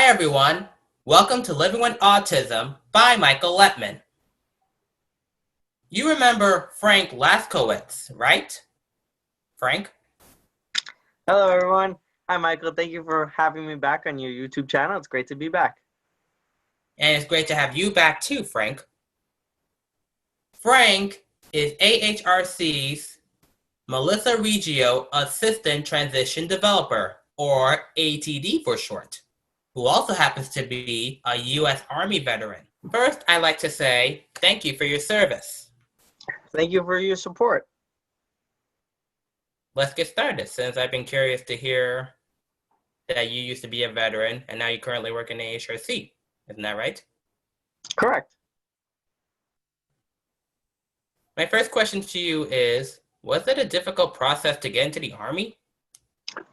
everyone. Welcome to Living with Autism by Michael Lettman. You remember Frank Laskowitz, right? Frank? Hello, everyone. Hi, Michael. Thank you for having me back on your YouTube channel. It's great to be back. And it's great to have you back too, Frank. Frank is AHRC's Melissa Riggio Assistant Transition Developer, or ATD for short, who also happens to be a U.S. Army veteran. First, I'd like to say thank you for your service. Thank you for your support. Let's get started, since I've been curious to hear that you used to be a veteran and now you currently work in AHRC. Isn't that right? Correct. My first question to you is, was it a difficult process to get into the Army?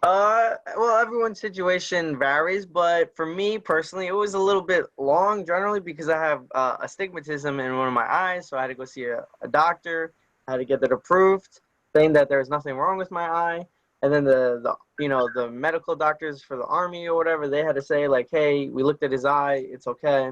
Well, everyone's situation varies, but for me personally, it was a little bit long generally because I have astigmatism in one of my eyes, so I had to go see a doctor. I had to get that approved, saying that there's nothing wrong with my eye. And then the medical doctors for the Army or whatever, they had to say like, hey, we looked at his eye, it's okay.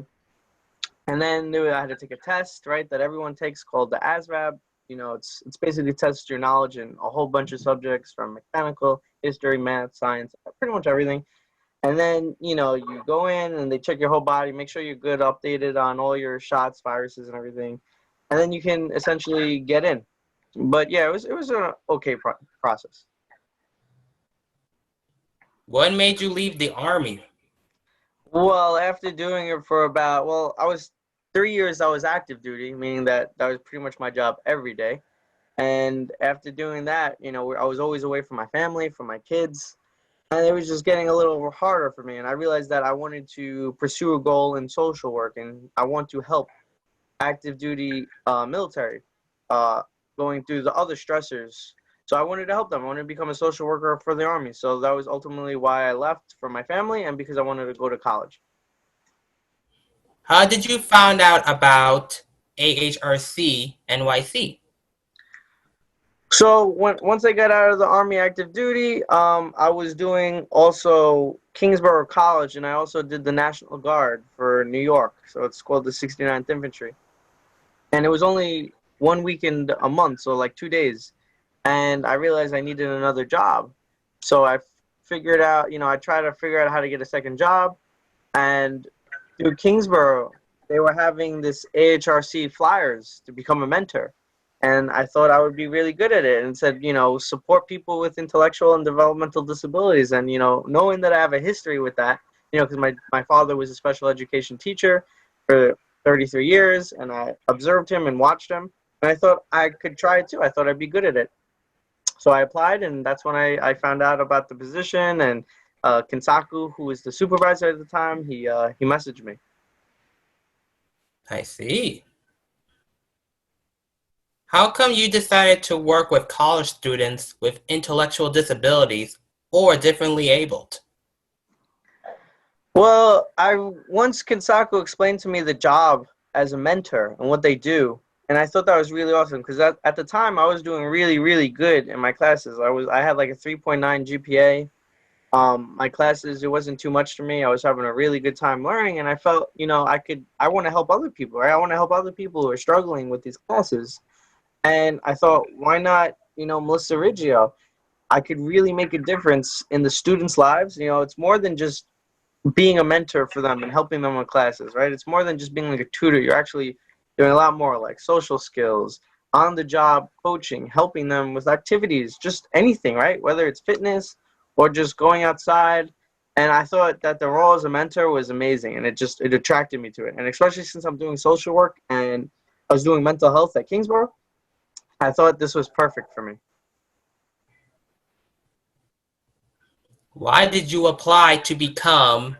And then I had to take a test, right, that everyone takes called the ASVAB. It's basically tests your knowledge in a whole bunch of subjects from mechanical, history, math, science, pretty much everything. And then, you go in and they check your whole body, make sure you're good, updated on all your shots, viruses, and everything. And then you can essentially get in. But yeah, it was an okay process. What made you leave the Army? Well, after doing it for I was 3 years, I was active duty, meaning that was pretty much my job every day. And after doing that, I was always away from my family, from my kids, and it was just getting a little harder for me. And I realized that I wanted to pursue a goal in social work, and I want to help active duty military going through the other stressors. So I wanted to help them. I wanted to become a social worker for the Army. So that was ultimately why I left for my family and because I wanted to go to college. How did you find out about AHRC NYC? So once I got out of the Army active duty, I was doing also Kingsborough College, and I also did the National Guard for New York. So it's called the 69th Infantry. And it was only one weekend a month, so like 2 days. And I realized I needed another job. So I figured out, I tried to figure out how to get a second job. And through Kingsborough, they were having this AHRC flyers to become a mentor. And I thought I would be really good at it, and said, support people with intellectual and developmental disabilities. And, knowing that I have a history with that, because my father was a special education teacher for 33 years, and I observed him and watched him. And I thought I could try it too. I thought I'd be good at it. So I applied, and that's when I found out about the position. And Kinsaku, who was the supervisor at the time, he messaged me. I see. How come you decided to work with college students with intellectual disabilities or differently abled? Well, once Kinsaku explained to me the job as a mentor and what they do, and I thought that was really awesome because at the time I was doing really, really good in my classes. I had like a 3.9 GPA. My classes, it wasn't too much for me. I was having a really good time learning, and I felt, I want to help other people, right? I want to help other people who are struggling with these classes. And I thought, why not, Melissa Riggio? I could really make a difference in the students' lives. It's more than just being a mentor for them and helping them with classes, right? It's more than just being like a tutor. You're actually doing a lot more, like social skills, on-the-job coaching, helping them with activities, just anything, right? Whether it's fitness or just going outside. And I thought that the role as a mentor was amazing, and it attracted me to it. And especially since I'm doing social work and I was doing mental health at Kingsborough, I thought this was perfect for me. Why did you apply to become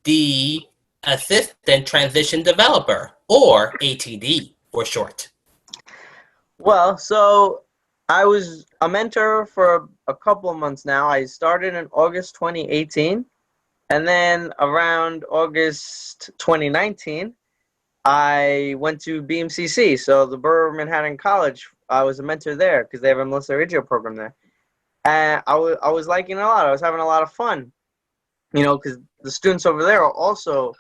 the Assistant Transition Developer, or ATD for short? Well, so I was a mentor for a couple of months now. I started in August 2018, and then around August 2019, I went to BMCC, so the Borough of Manhattan College. I was a mentor there because they have a Melissa Riggio program there. And I was liking it a lot. I was having a lot of fun. you know, because the students over there are also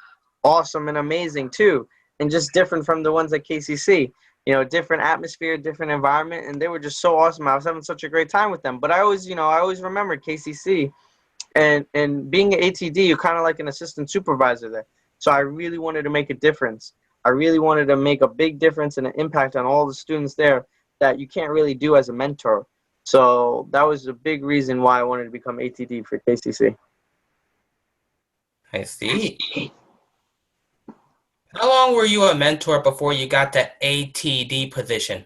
awesome and amazing too, and just different from the ones at KCC. You know, different atmosphere, different environment, and they were just so awesome. I was having such a great time with them. But I always, you know, I always remembered KCC, and being an ATD, you're kind of like an assistant supervisor there. So I really wanted to make a difference. I really wanted to make a big difference and an impact on all the students there that you can't really do as a mentor. So that was a big reason why I wanted to become ATD for KCC. I see. How long were you a mentor before you got the ATD position?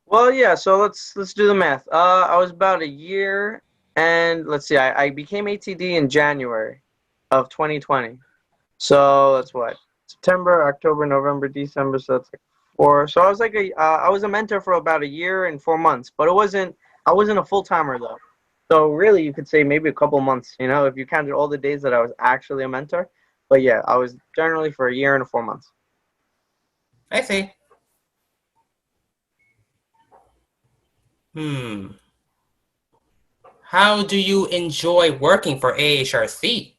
Well, yeah. So let's do the math. I was about a year, and let's see. I became ATD in January of 2020. So that's what, September, October, November, December. So that's like 4. So I was like I was a mentor for about a year and 4 months, but I wasn't a full timer though. So really, you could say maybe a couple months. You know, if you counted all the days that I was actually a mentor. But yeah, I was generally for a year and 4 months. I see. How do you enjoy working for AHRC?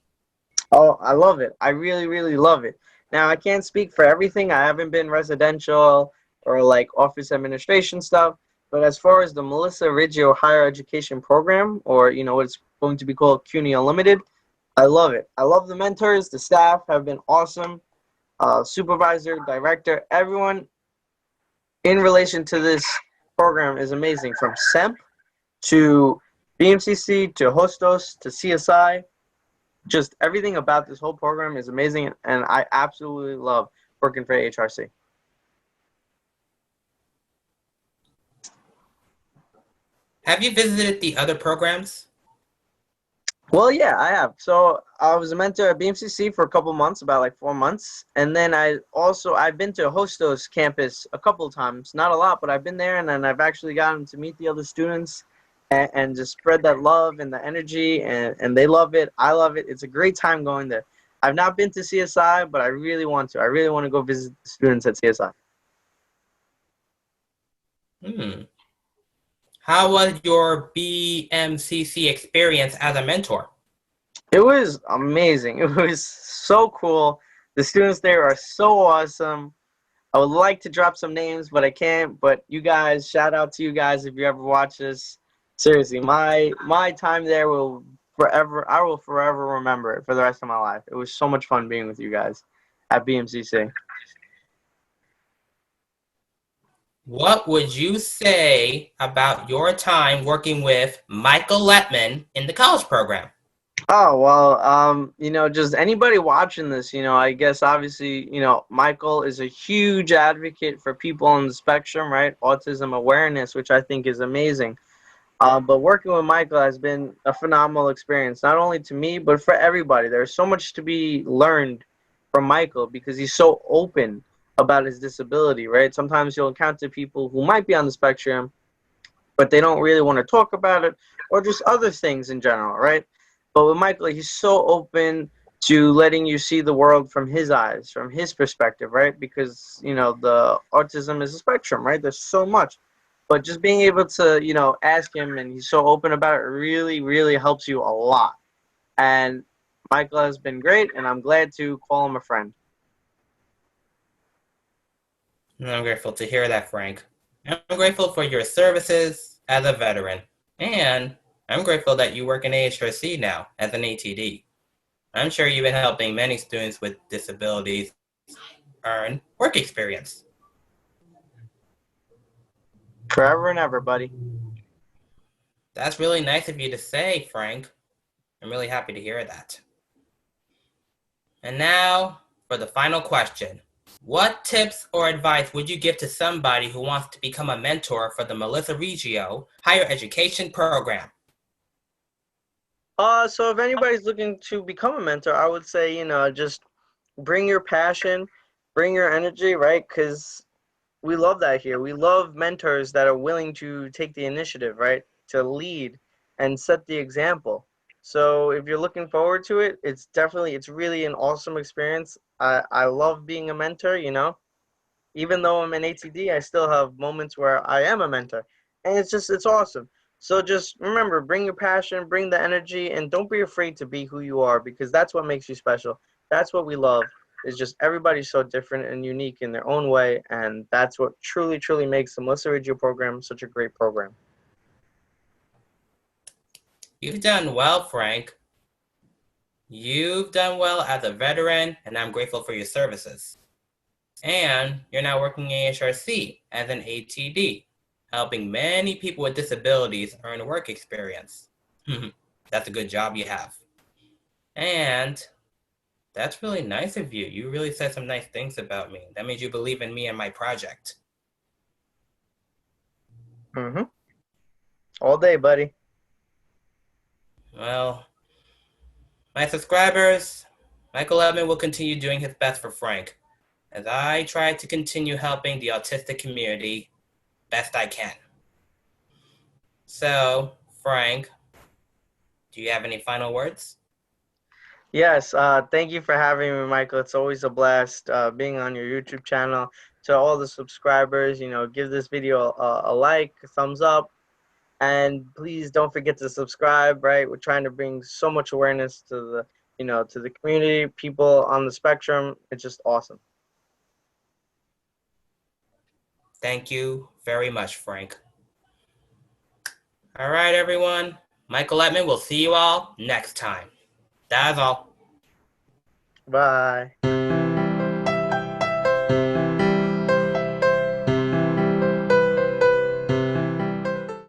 Oh, I love it. I really, really love it. Now, I can't speak for everything. I haven't been residential or like office administration stuff. But as far as the Melissa Riggio Higher Education Program, or you know what it's going to be called CUNY Unlimited, I love it. I love the mentors. The staff have been awesome. Supervisor, director, everyone in relation to this program is amazing. From SEMP to BMCC to Hostos to CSI, just everything about this whole program is amazing, and I absolutely love working for AHRC. Have you visited the other programs? Well, yeah, I have. So I was a mentor at BMCC for a couple months, about like 4 months, and then I've been to Hostos campus a couple of times, not a lot, but I've been there, and then I've actually gotten to meet the other students and just spread that love and the energy, and they love it. I love it. It's a great time going there. I've not been to CSI, but I really want to. I really want to go visit the students at CSI. How was your BMCC experience as a mentor? It was amazing. It was so cool. The students there are so awesome. I would like to drop some names, but I can't. But you guys, shout out to you guys if you ever watch this. Seriously, my time there will forever. I will forever remember it for the rest of my life. It was so much fun being with you guys at BMCC. What would you say about your time working with Michael Lettman in the college program? Oh, well, you know, just anybody watching this, you know, I guess obviously, you know, Michael is a huge advocate for people on the spectrum, right? Autism awareness, which I think is amazing. But working with Michael has been a phenomenal experience, not only to me, but for everybody. There's so much to be learned from Michael because he's so open about his disability, right? Sometimes you'll encounter people who might be on the spectrum, but they don't really want to talk about it or just other things in general, right? But with Michael, he's so open to letting you see the world from his eyes, from his perspective, right? Because, you know, the autism is a spectrum, right? There's so much. But just being able to, you know, ask him, and he's so open about it, really, really helps you a lot. And Michael has been great, and I'm glad to call him a friend. I'm grateful to hear that, Frank. I'm grateful for your services as a veteran. And I'm grateful that you work in AHRC now as an ATD. I'm sure you've been helping many students with disabilities earn work experience. Forever and ever, buddy. That's really nice of you to say, Frank. I'm really happy to hear that. And now for the final question. What tips or advice would you give to somebody who wants to become a mentor for the Melissa Riggio Higher Education Program? So if anybody's looking to become a mentor, I would say, you know, just bring your passion, bring your energy, right? Because we love that here. We love mentors that are willing to take the initiative, right? To lead and set the example. So if you're looking forward to it, it's really an awesome experience. I love being a mentor, you know. Even though I'm an ATD, I still have moments where I am a mentor. And it's awesome. So just remember, bring your passion, bring the energy, and don't be afraid to be who you are, because that's what makes you special. That's what we love. Is just everybody's so different and unique in their own way, and that's what truly, truly makes the Melissa Riggio program such a great program. You've done well, Frank. You've done well as a veteran, and I'm grateful for your services. And you're now working at AHRC as an ATD, helping many people with disabilities earn work experience. That's a good job you have. And that's really nice of you. You really said some nice things about me. That means you believe in me and my project. Mm-hmm. All day, buddy. Well, my subscribers, Michael Lettman will continue doing his best for Frank as I try to continue helping the autistic community best I can. So, Frank, do you have any final words? Yes, thank you for having me, Michael. It's always a blast being on your YouTube channel. To all the subscribers, give this video a like, a thumbs up, and please don't forget to subscribe, right? We're trying to bring so much awareness to to the community, people on the spectrum. It's just awesome. Thank you very much, Frank. All right, everyone. Michael Lettman will see you all next time. That's all. Bye.